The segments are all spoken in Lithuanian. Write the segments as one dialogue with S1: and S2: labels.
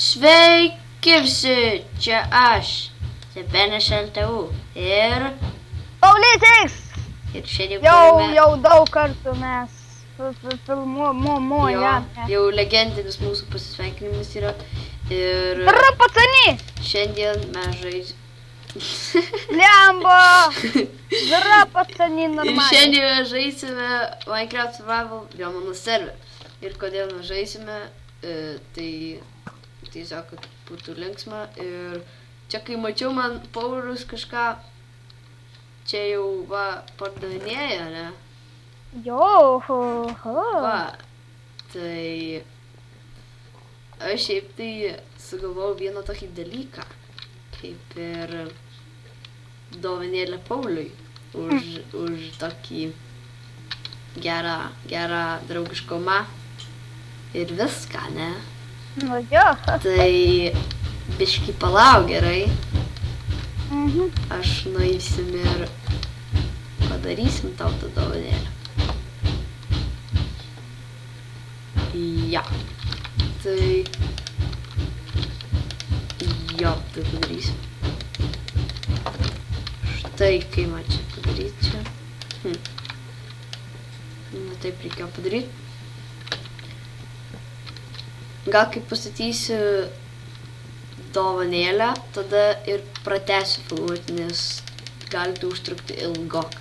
S1: Sveiki visi, čia aš, Sebenis LTU ir
S2: Paulytis!
S1: Ir šiandien turime...
S2: Jau daug kartų mes filmuojame.
S1: Jau legendinis mūsų pasisveikinimas yra. Ir...
S2: Dara, pacani!
S1: Šiandien mes žaisime...
S2: Lembo! Dara, pacani, normaliai.
S1: Šiandien mes žaisime Minecraft Survival vėl mano server. Ir kodėl mes žaisime, tai tiesiog, kad būtų linksma. Ir čia, kai mačiau, man Paulius kažką čia jau pardavinėja, ne?
S2: Jo,
S1: Va, tai aš šiaip tai sugalvojau vieną tokį dalyką, kaip ir dovanėlę Pauliui už tokį gerą draugiškumą ir viską, ne?
S2: Nu jo.
S1: Tai biškį palauk, gerai?
S2: Mhm.
S1: Aš nueisim ir padarysim tau tą dovanėlę. Ja. Tai... Jo, tai padarysim. Štai, kai man čia padaryti čia. Na, taip reikėjo padaryti. Gal kai pastatysiu dovanėlę, tada ir pratęsiu filmuoti, nes gali tai užtrukti ilgokai.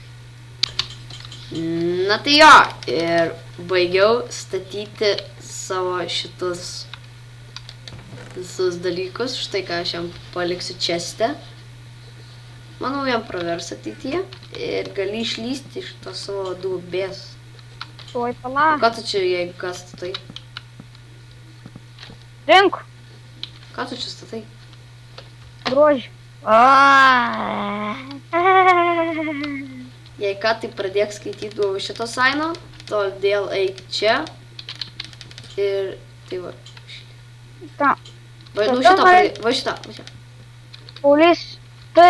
S1: Na tai jo, ir baigiau statyti savo šitus visus dalykus, štai ką aš jam paliksiu česte. Manau, jam pravers ateityje ir gali išlysti iš to savo duobės.
S2: Tuoj pala.
S1: Ką tu čia, jeigu ką statai?
S2: Rink.
S1: Ką tu čia statai?
S2: Grožį.
S1: Jei ką, tai pradėk skaityti šito saino, todėl eik čia ir tai va.
S2: Ta.
S1: Va, nu šitą pradėk, va šitą.
S2: Paulys, tu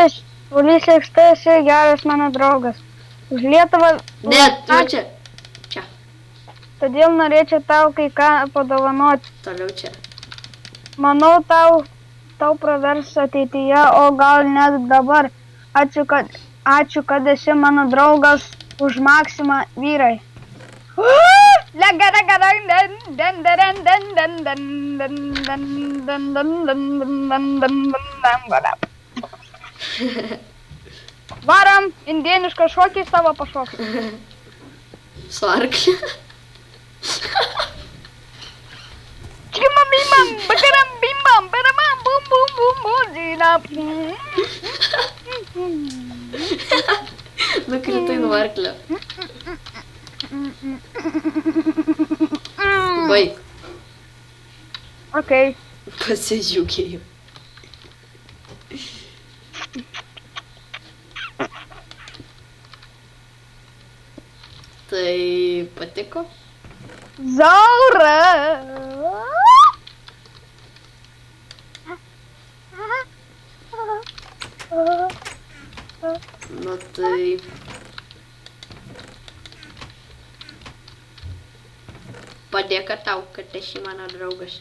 S2: esi geras mano draugas. Už Lietuvą...
S1: Ne, tu čia. Čia.
S2: Todėl norėčiau tau kai ką padovanoti.
S1: Toliau čia.
S2: Manau, tau pravers ateityje, o gal net dabar. Ačiū, kad esi mano draugas už maksimą vyrai. Varam, indienišką šokį savo pašokį.
S1: Su arkliu.
S2: Čimam bimam, bakaram bimam, baramam bum bum bum bum džinap.
S1: Nukritai nuo arklio. Baig.
S2: Okei.
S1: Pasidžiaugėjau. Tai patiko?
S2: Zaura!
S1: Nu tai... Padėka tau, kad esi mano draugas.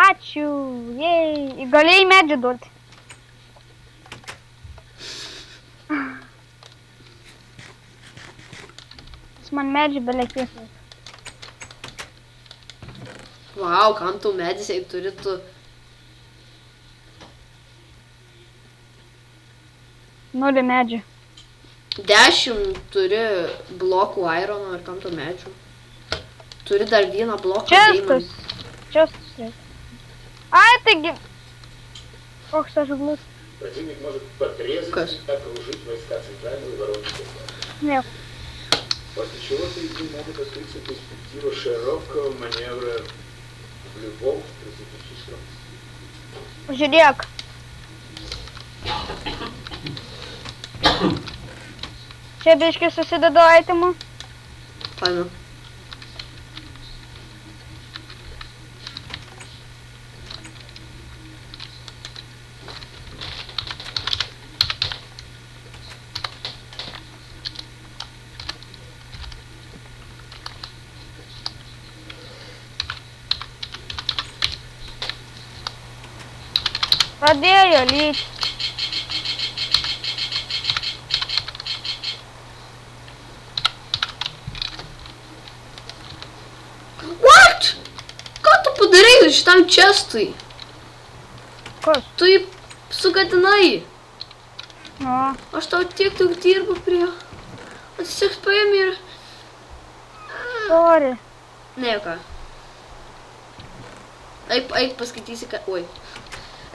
S2: Ačiū, jei, galėjai medžių duoti. Jis man medžių belekės.
S1: Vau, kam tu medis, jei turi tu...
S2: Nulį medžių.
S1: 10 turi blokų irono ir kam tu medžių. Turi dar vieną bloką
S2: Čestas. Čestas. Ai, taigi. Koks aš glus.
S3: Противник может подрезать и окружить войска центрального и воронежского.
S2: Нет.
S3: После чего перед ним могут открыться перспектива широкого маневра в любом стратегическом.
S2: Žiūrėk. Čia biškį susidedu aitimų.
S1: Paėmiau.
S2: Pradėjo lyti.
S1: What? Ką tu padarai šitam čestui?
S2: Kas?
S1: Tu jį sugadinai.
S2: Nu,
S1: Aš tau tiek daug dirbu prie jo. Atsiseks paėmė ir...
S2: sorry.
S1: Ne, jau ką. Eik paskaitysi, ką... Oi.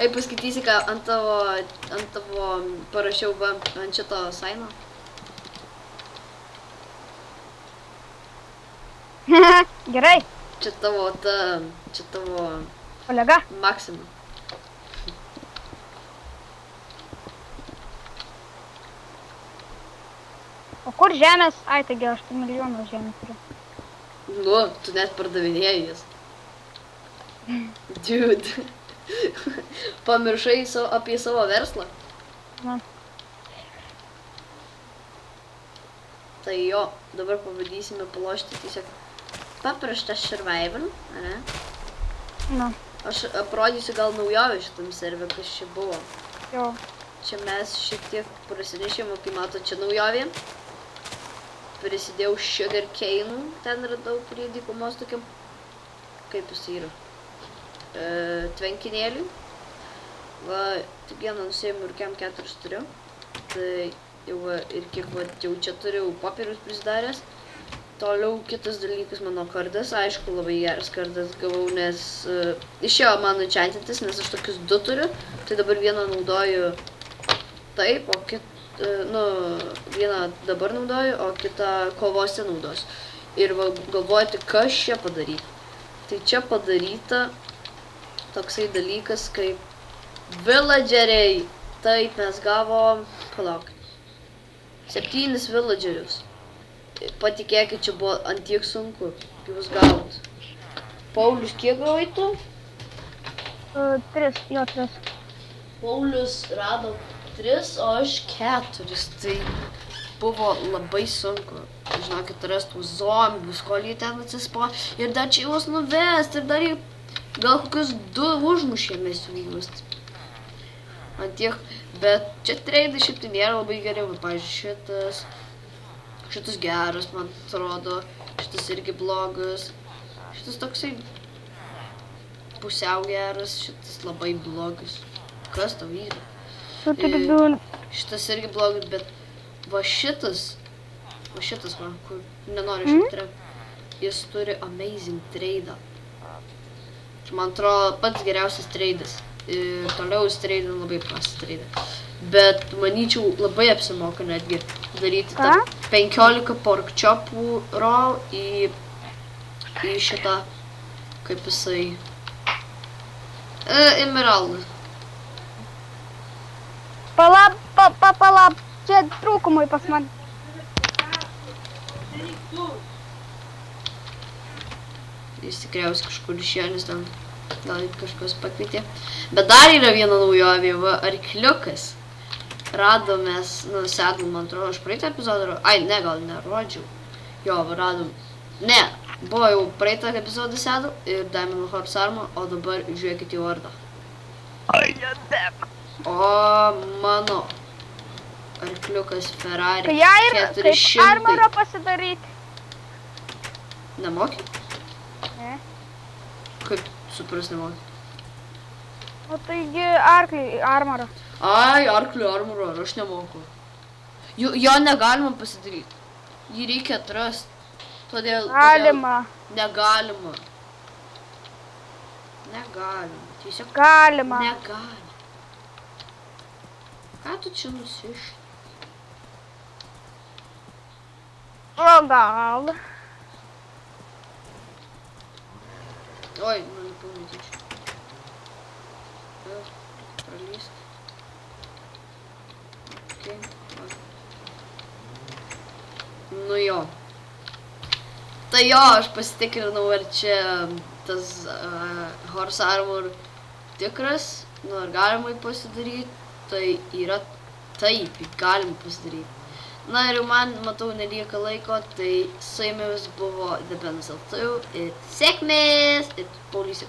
S1: Eik paskaitysi, ką ant tavo parašiau va, ant šito saino.
S2: Gerai,
S1: Čia tavo
S2: kolega.
S1: Maxima.
S2: O kur žemės? Ai, taigi 8 milijonų žemės turiu.
S1: Nu, tu net pardavinėjai jas. Dude. Pamiršai apie savo verslą.
S2: Na,
S1: Tai jo, dabar pabandysime palošti tiesiog paprastą survival, ane?
S2: na,
S1: Aš parodysiu gal naujovę šitam serve, kas čia buvo.
S2: jau.
S1: Čia mes šiek tiek prasinešėm, kai mato čia naujovė. Prisidėjau sugar cane'ų, ten radau prie dykumos tokiam, kaip jis yra, tvenkinėliui. Va, tik vieną nusėjimų ir kem 4 turiu. Tai jau va, ir kiek va, jau čia turiu popierius prisidaręs. Toliau kitas dalykas mano kardas, aišku, labai geras kardas gavau, nes išėjo mano enchantintis, nes aš tokius 2 turiu. Tai dabar vieną naudoju taip, o vieną dabar naudoju, o kitą kovose naudosiu. Ir va, galvojate, kas čia padaryti. Tai čia padaryta toksai dalykas kaip villageriai. Taip, mes gavom, palauk, 7 villagerius. Patikėkit, čia buvo antiek sunku juos gaut. Paulius, kiek gavai tu?
S2: 3, jo 3.
S1: Paulius rado 3, o aš 4. Tai buvo labai sunku. Žinokit, rastų zombius, kol jie ten atsispo. Ir dar čia juos nuvest. Ir dar jie gal kokius 2 užmušėmės juos. Antiek, bet čia treidai šiaip tai nėra labai gerai. Va, pavyzdžiui, šitas geras, man atrodo. Šitas irgi blogas. Šitas toksai pusiau geras. Šitas labai blogas. Kas tau yra?
S2: Tu turi 2.
S1: Šitas irgi blogas, bet va šitas man, kur nenoriu ištremti, jis turi amazing trade'ą. Man atrodo, pats geriausias trade'as. Ir toliau jis trade'ą labai prastas trade'as. Bet manyčiau, labai apsimoka netgi daryti tą 15 pork chopų raw į šitą, kaip jisai, emeraldą.
S2: Palap, čia trūkumai pas man.
S1: Jis tikriausiai kažkur išėjo, nes ten gal kažkas pakvietė. Bet dar yra viena naujovė, va, arkliukas. Radom mes, sedom, man atrodo, aš praeitą epizodą, ne, gal nerodžiau. Jo, va, radom. Ne, buvo jau praeitą epizodą sedų ir Diamond Horse Armor, o dabar žiūrėkit į ordą. O mano arkliukas Ferrari 400.
S2: Kaip armoro pasidaryti?
S1: Nemoki?
S2: Ne.
S1: Kaip supras nemoki?
S2: O taigi arkliui armoro.
S1: Ai, arklių armoro, aš nemoku. Jo negalima pasidaryti. Jį reikia atrasti. Todėl
S2: Galima.
S1: Negalima. Tiesiog
S2: Galima.
S1: negalima. Ką tu čia nusiš?
S2: O gal.
S1: Oi, nulipau netyčia. Pralyst. Okay. Nu jo. Tai jo, aš pasitikrinau, ar čia tas Horse Armor tikras, nu ar galima jį pasidaryti, tai yra taip, galima pasidaryti. Na ir man, matau, nelieka laiko, tai su jumis buvo The Benas LT ir sėkmės! Ir Paulius